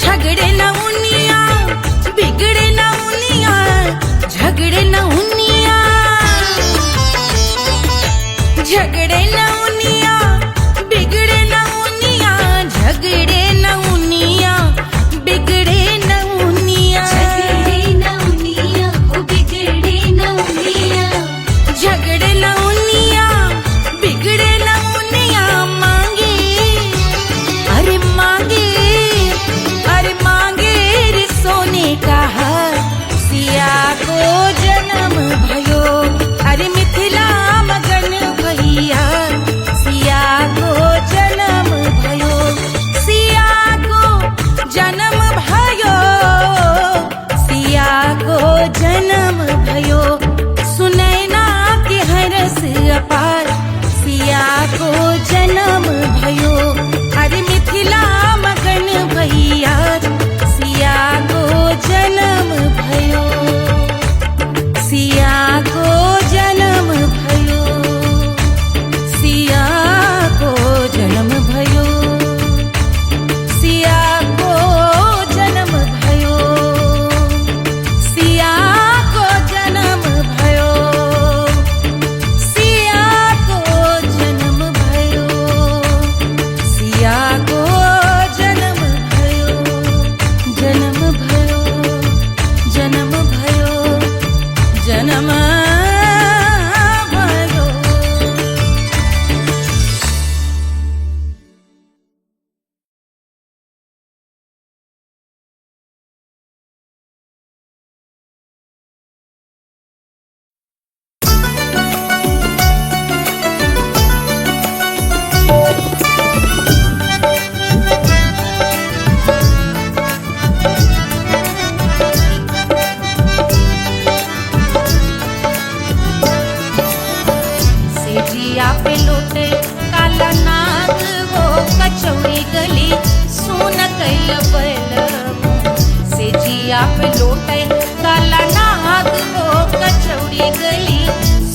झगड़े न उनिया बिगड़े न उनिया झगड़े न उनिया झगड़े न उनिया बिगड़े न उनिया झगड़े न उनिया बिगड़े न उनिया झगड़े न उनिया बिगड़े न उनिया मांगे अरे मांगे अरे मांगे रे सोने का हार सिया को जन्म भयो अरे मिथिला मगन भैया सिया को जन्म भयो सिया को जन्म भयो सिया को जन्म भयो सुनैना के हरस अपार सिया को जन्म भयो अरे मिथिला मगन भैया सिया को जन्म भयो सिया को जन्म भयो सिया को जन्म भयो सिया को जन्म भयो सिया को जन्म भयो सिया को जन्म भयो सिया को जन्म भयो जन्म भयो जन्म भयो जन्म भयो सेजिया पे लोटे काला नाग वो कचौड़ी गली सोन कैल बलम सेजिया पे लोटे काला नाग वो कचौड़ी गली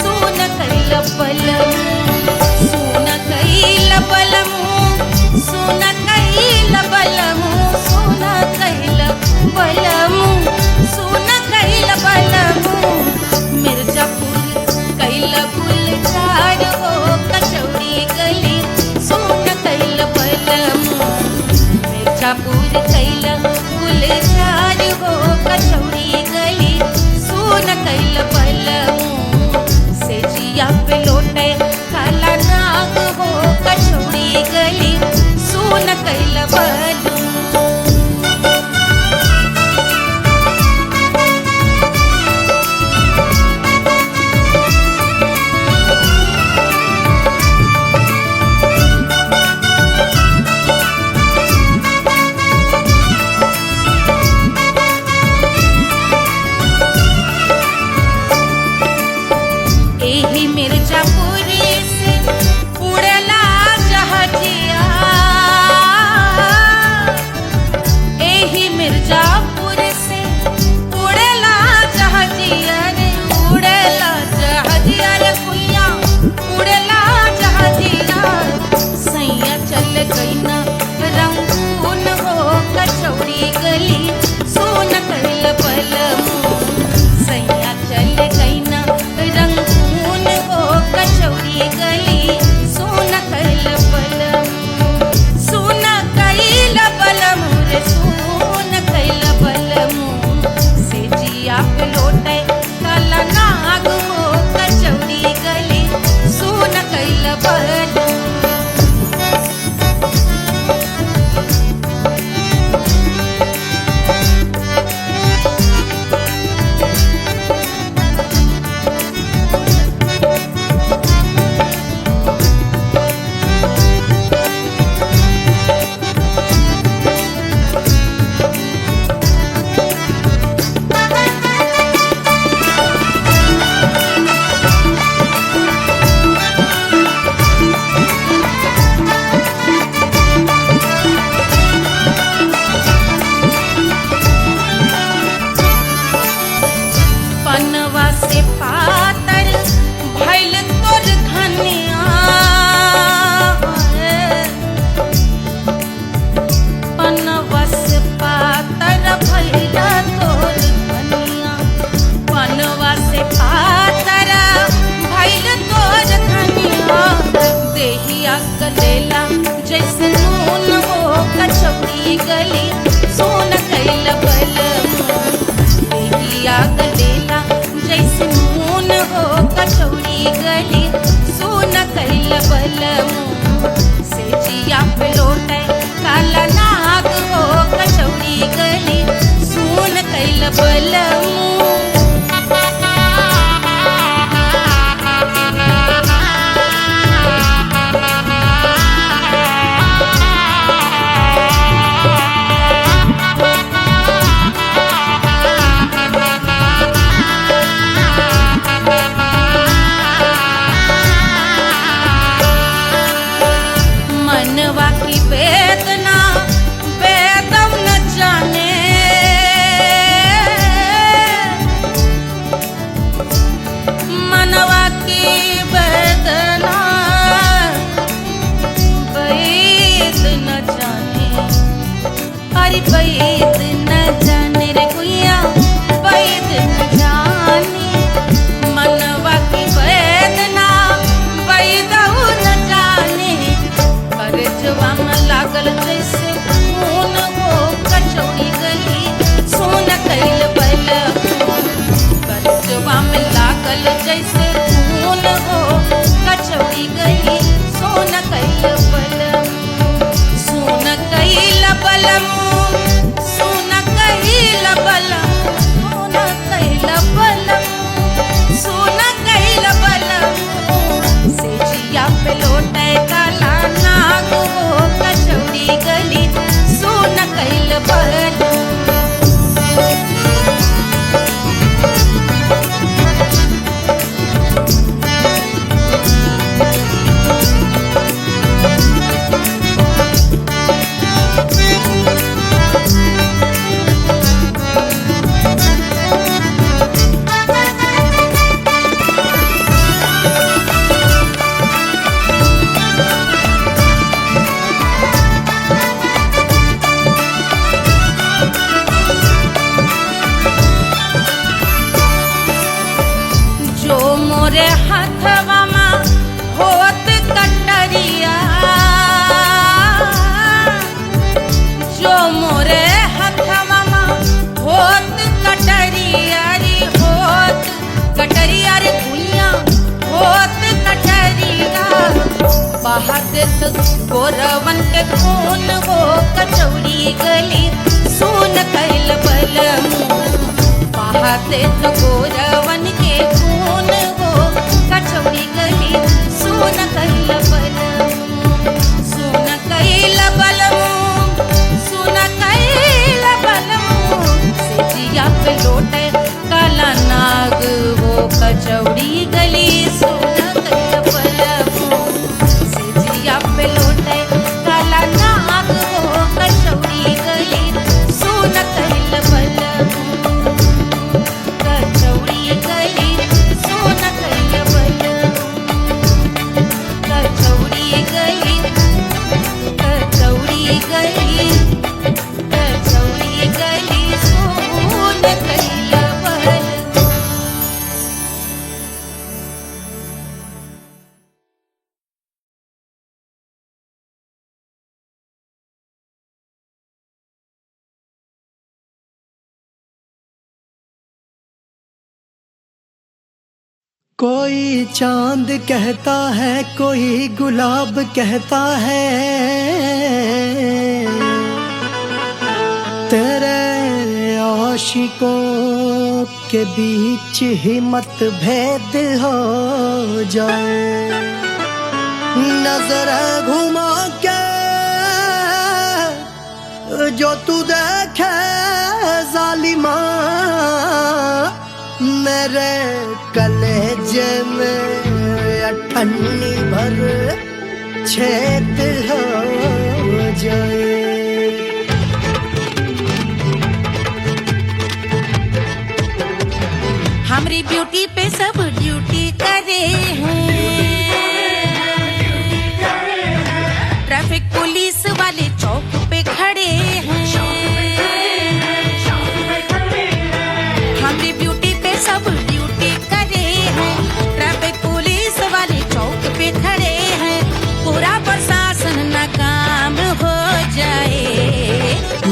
सोन कैल बलम सोन कैल बलम सोन कैल बलम सोन कैल बलम सोन कैल बलम मिर्जापुर कैल गुलजार हो कचौड़ी गली सोन कैल बलम मिर्जापुर कैल गुलजार हो कचौड़ी गली सोन कैल बलम सेजिया पे लोटे काला नाग हो कचौड़ी गली सोन कैल बलम एही मिर्जापुर से उड़ला जहाजिया एही मिर्जापुर से उड़ला जहाजिया रे उड़ला जहाजिया रे कुइया उड़ला जहाजिया सैया चल गई ना रंगून हो कचौड़ी गली सोन कैल बलम सैया चल गई ना रंगून हो कचौड़ी बलमू से जिया पे लौटे काला नाग हो कचौड़ी गली सुन कैल बलमू मनवा की वेदना वेदम न जाने मनवा की वेदना वेद न जाने अरे वेद न जाने रे गुइया वेद न जाने मनवा की वेदना वेद न जाने करजवा में लागल जैसे खून हो कचौड़ी गली सोन कैल बलमू करजवा में लागल जैसे खून हो कचौड़ी गली सोन कैल बलमू सोन कैल बलमू सोन कैल बलमू सोन कैल बलमू सोन कैल बलमू से जिया पे लौटे काला नाग हो कचौड़ी गली सोन कैल बलमू जो मोरे हाथवा में होत कटरिया जो मोरे हाथवा में होत कटरिया रे होत कटरिया रे भुइया होत कटरिया बाहर देत गोरवन के खून हो कचौड़ी गली सोन कैल बलमू बाहर देत गोरवन के खून हो कचौड़ी गली सोन कैल बलमू सोन कैल बलमू सोन कैल बलमू से जिया पे लौटे काला नाग हो कचौड़ी गली सोन कैल बलमू से जिया पे लौटे काला नाग हो कचौड़ी गली सोन कैल बलमू कचौड़ी गली सोन कैल बलमू कचौड़ी गली कचौड़ी गली कचौड़ी गली सोन कैल बलमू कोई चांद कहता है कोई गुलाब कहता है तेरे आशिकों के बीच ही मतभेद हो जाए नजर घुमा के जो तू देखे जालिमा मेरे कलेजे में अठन्नी भर छेद हो जाए हमरी ब्यूटी पे सब ड्यूटी करे हैं ट्रैफिक पुलिस वाले चौक पे खड़े हैं हमरी ब्यूटी पे सब ड्यूटी करे हैं ट्रैफिक पुलिस वाले चौक पे खड़े हैं पूरा प्रशासन नाकाम हो जाए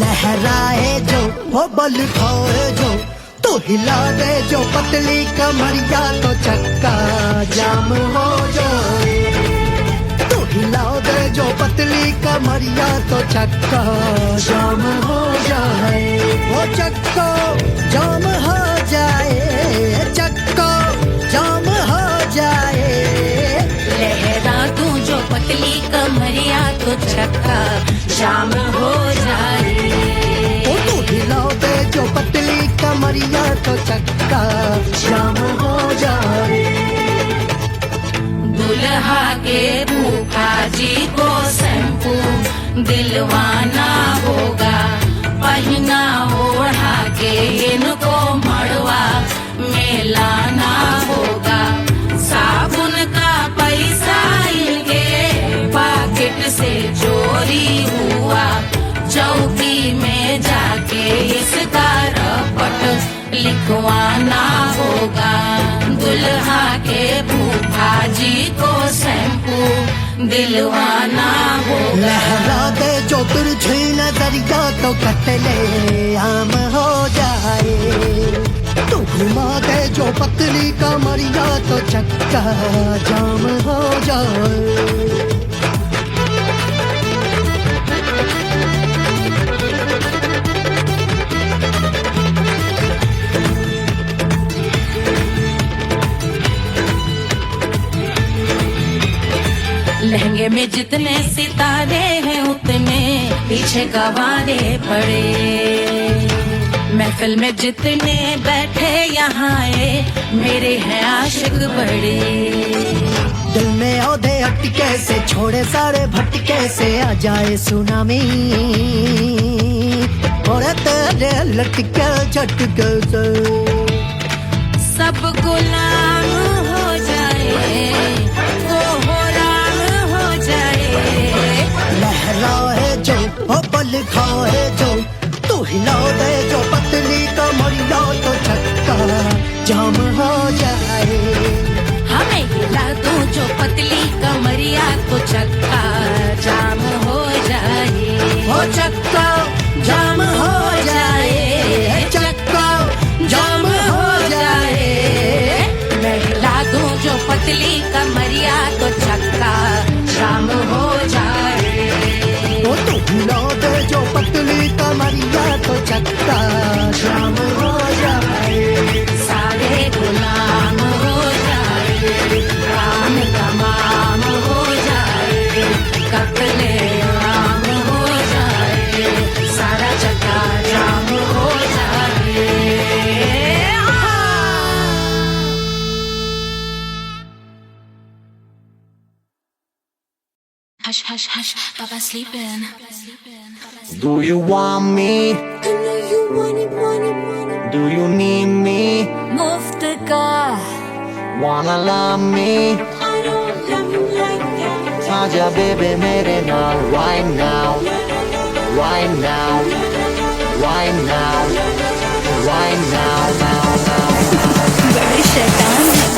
लहराए जो वो बल खाए जो तो हिला दे जो पतली कमरिया तो चक्का जाम हो जाए तू कमरिया तो चक्का जाम हो जाए, वो चक्का जाम हो जाए, चक्का जाम हो जाए। लहरा तू जो पतली कमरिया तो चक्का जाम हो जाए। ओ तू हिला दे जो पतली कमरिया तो चक्का जाम हो जाए। दुल्हा के फूफा जी को शैम्पू दिलवाना होगा, पहना ओढ़ा के इनको मड़वा में लाना होगा। साबुन का पैसा इनके पॉकेट से चोरी हुआ, चौकी में जाके इसका रपट लिखवाना होगा। दुल्हा के फूफा जी को शैम्पू दिलवाना होगा। लहरा दे जो तिरछी नजरिया तो कतले आम हो जाए, तू घुमा दे जो पतली कमरिया तो चक्का जाम हो जाए। लहंगे में जितने सितारे हैं उतने पीछे गवारे पड़े। महफिल में जितने बैठे यहाँ आए मेरे हैं आशिक बड़े। दिल में औधे हटके से छोड़े सारे भटके से आ जाए सुनामी, और तेरे लटके झटके से सब गुलाम हो जाए, वो हो राम हो जाए। लहराए जो ओ बल खाए जो, तू हिला दे जो पतली कमरिया तो चक्का जाम हो जाए। हमें हिला दो जो पतली कमरिया तो चक्का जाम हो जाए। ओ चक्का जाम हो जाए, चक्का जाम हो जाए। मैं हिला दूं जो पतली कमरिया तो चक्का जाम हो जाए। ओ तू हिला दे जो पतली कमरिया तो चक्का जाम हो जाए। सारे गुलाम हो जाए, काम तमाम हो जाए, कत्ले आम हो जाए, सारा चक्का जाम हो जाए। Hush, hush, hush, Baba sleeping. Do you want me? I know you want it. Do you need me? मुफ्त का Wanna love me? I don't love you like that. आजा baby मेरे नाल right now, right now, right now, right now, now, now. बड़े शैतान हैं।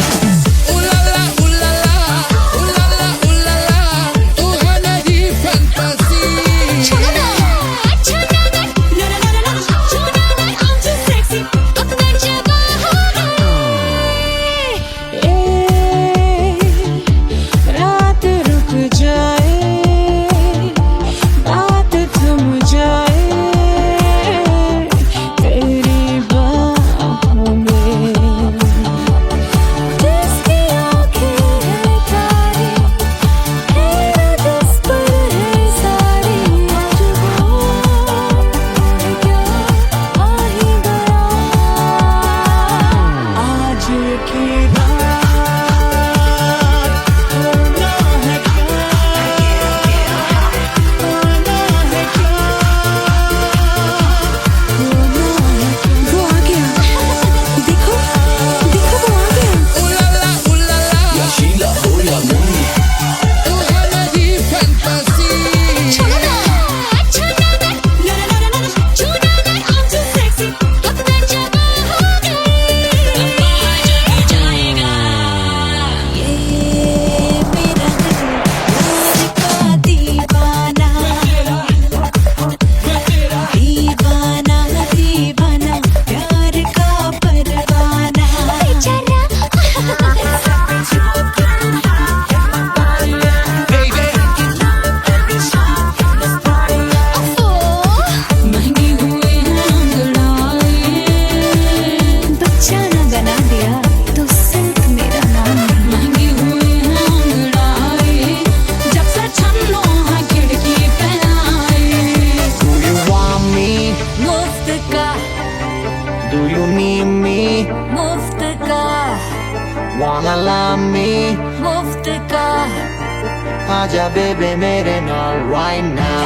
आजा बेबे मेरे नाल wine now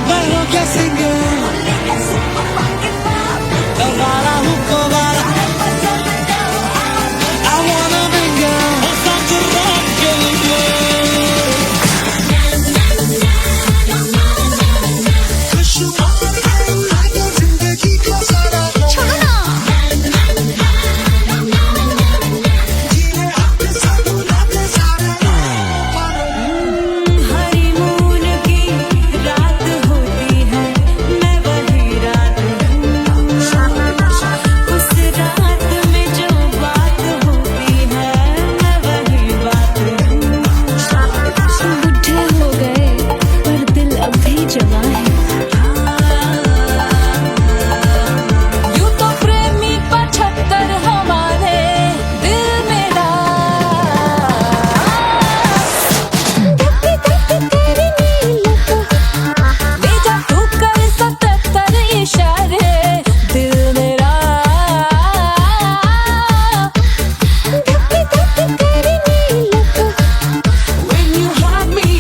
मैं हूँ क्या सिंगर वाला हूँ कोवाला I wanna mingle और साथ रॉक के लिए जिंदगी का सारा छोड़ो ना हनीमून की रात होती है मैं वही रात हूँ उस रात में जो बात होती है मैं वही बात हूँ बुढ़े हो गए पर दिल अब भी जवां है यूं तो प्रेमी 75 हमारे दिल मेरा बेटा तू कर 77 इशारे दिल मेरा When you hug me,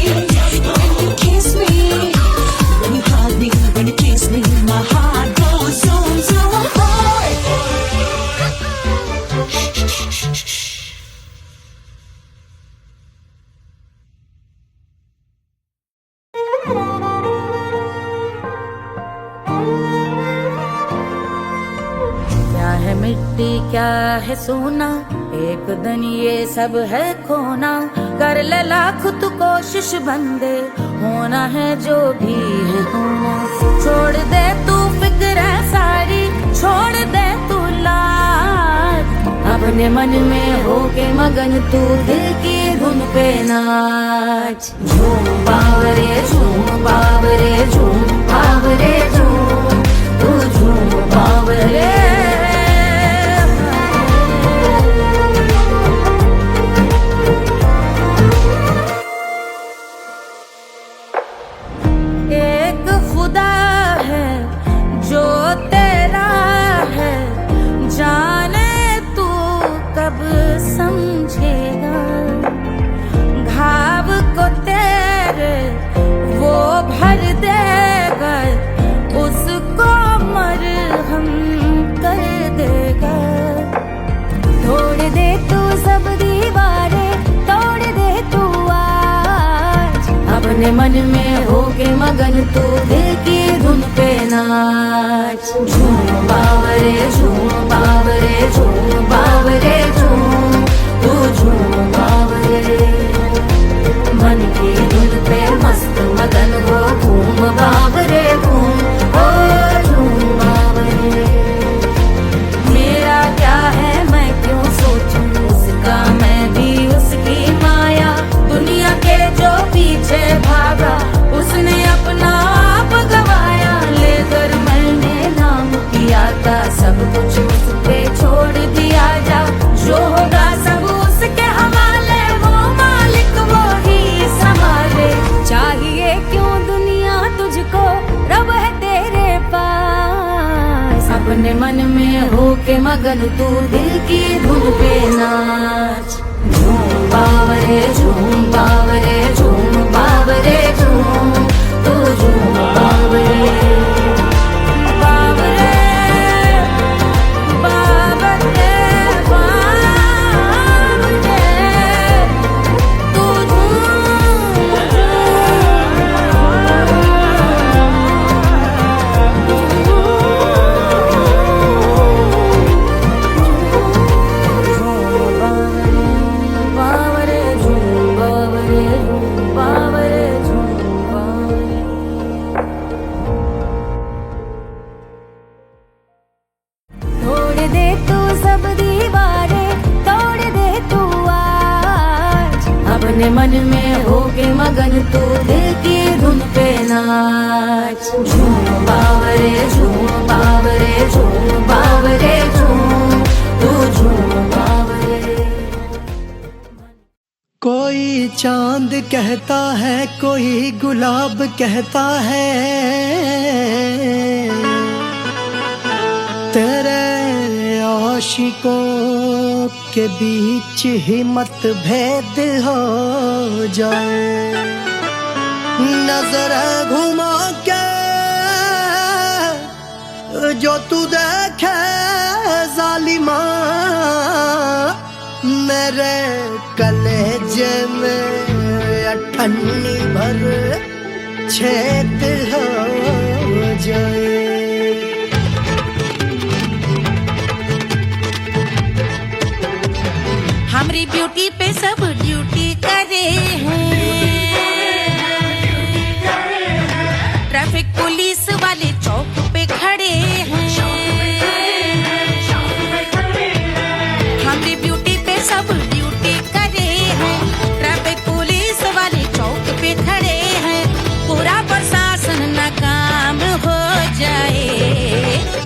when you kiss me, when you hug me, when you kiss me, my heart goes zoom zoom. क्या है मिट्टी क्या है सोना, एक दिन ये सब है खोना। कर ले लाख तू कोशिश बंदे, होना है जो भी है होना। छोड़ दे तू फिक्र सारी, छोड़ दे तू लाज, अपने मन में होके मगन तू दिल की धुन पे नाच। झूम बावरे झूम बावरे झूम बावरे झूम, तू झूम बावरे। एक खुदा है जो तेरा है, जाने तू कब समझेगा। घाव को तेरे वो भर देगा, उसको मरहम कर देगा। तोड़ दे तू सब दीवारें, तोड़ दे तू आज, अपने मन में होके मगन तू दिल की धुन पे नाच। झूम बावरे झूम बावरे झूम बावरे झूम, तू झूम बावरे। मन की धुन पे मस्त मगन हो, घूम बावरे घूम, ओ झूम बावरे। मेरा क्या है मैं क्यों सोचूं उसका, मैं भी उसकी माया। दुनिया के जो पीछे भागा, उसने अपना आप गवाया। लेकर मैंने नाम किया था, सब कुछ उस पे छोड़ दिया जा। जो होगा सब उसके हवाले, वो मालिक वो ही संभाले। चाहिए क्यों दुनिया तुझको, रब है तेरे पास। अपने मन में होके मगन तू दिल की धुन पे नाच। झूम बावरे झूम बावरे झूम बावरे झूम, तू झूम बावरे। बावरे बावरे बावरे, तू बावरे झूम बावरे झूम बावरे झूम बावरे। तोड़ दे तू सब दीवारें, तोड़ दे तू आज, अपने मन में होके मगन तू दिल की धुन पे नाच। झूम बावरे झूम बावरे झूम बावरे झूम, तू झूम बावरे। कोई चांद कहता है, कोई गुलाब कहता है, तेरे आशिकों के बीच ही मतभेद हो जाए, नजर घुमा के जो तू देखे जालिमा, मेरे कलेजे में अठन्नी भर छेद हो जाए। हमारी ब्यूटी पे सब ड्यूटी करे हैं, ट्रैफिक पुलिस वाले चौक पे खड़े हैं। हमारी ब्यूटी पे सब ड्यूटी करे हैं, ट्रैफिक पुलिस वाले चौक पे खड़े हैं। पूरा प्रशासन नाकाम हो जाए,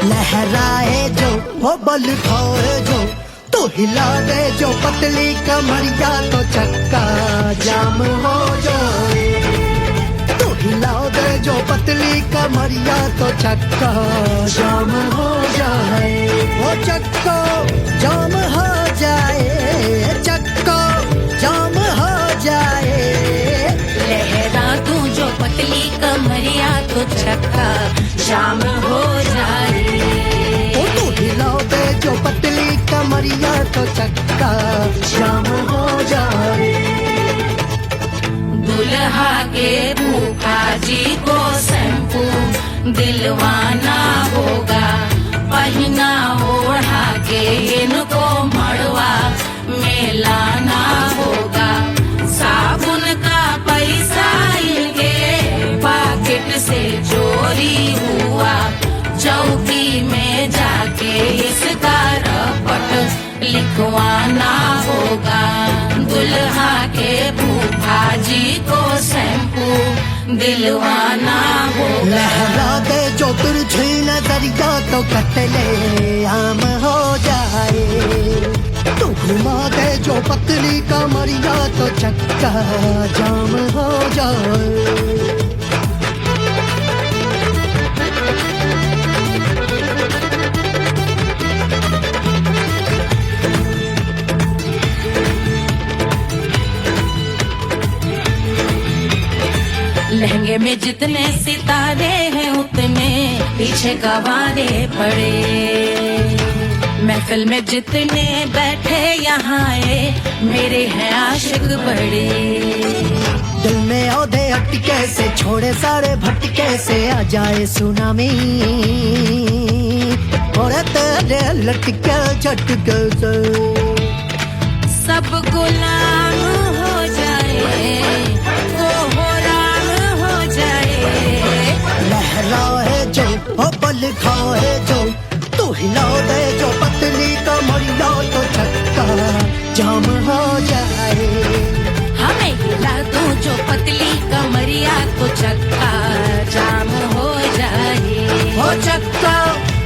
लहराए जो वो बल खाए जो, तो हिला दे जो पतली कमरिया, तो चक्का जाम हो जाए। तो हिला दे जो पतली कमरिया, तो चक्का जाम हो जाए। वो चक्का जाम हो जाए, चक्का जाम हो जाए। लहरा तू जो पतली कमरिया, तो चक्का जाम हो जाए। ओ तो हिला दे जो पतली कमरिया, तो चक्का जाम हो जाए। दुल्हा के फूफा जी को शैम्पू दिलवाना होगा, पहना ओढ़ा के इनको मड़वा में लाना होगा। साबुन का पैसा इनके पॉकेट से चोरी हुआ, चौकी में जाके इसका रपट लिखवाना होगा। दुल्हा के फूफा जी को शैम्पू दिलवाना होगा। लहरा दे जो तिरछी नजरिया, तो कतले आम हो जाए। तू घुमा दे जो पतली कमरिया, तो चक्का जाम हो जाए। लहंगे में जितने सितारे हैं, उतने पीछे गवारे पड़े। महफिल में जितने बैठे यहाँ आए, मेरे हैं आशिक बड़े। दिल में औधे अटके से, छोड़े सारे भटके से, आ जाए सुनामी। और तेरे लटके झटके से सब गुलाम हो जाए, वो राम हो जाए। लहराए जो ओ बल खाए जो, तू हिला दे जो पतली कमरिया, तो चक्का जाम हो जाए। हमें हिला दो जो पतली कमरिया, तो चक्का जाम हो जाए। ओ चक्का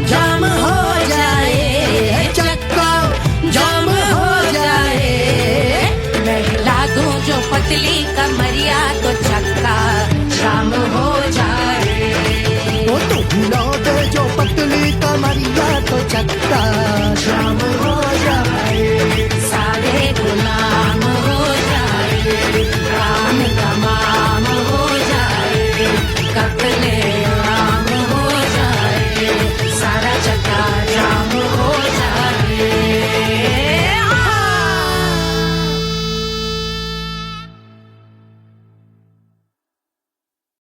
जाम हो जाए, चक्का जाम हो जाए। मैं हिला दूं जो पतली कमरिया, तो चक्का जाम हो जाए। ओ तू हिला दे जो पतली कमरिया, तो चक्का जाम हो जाए।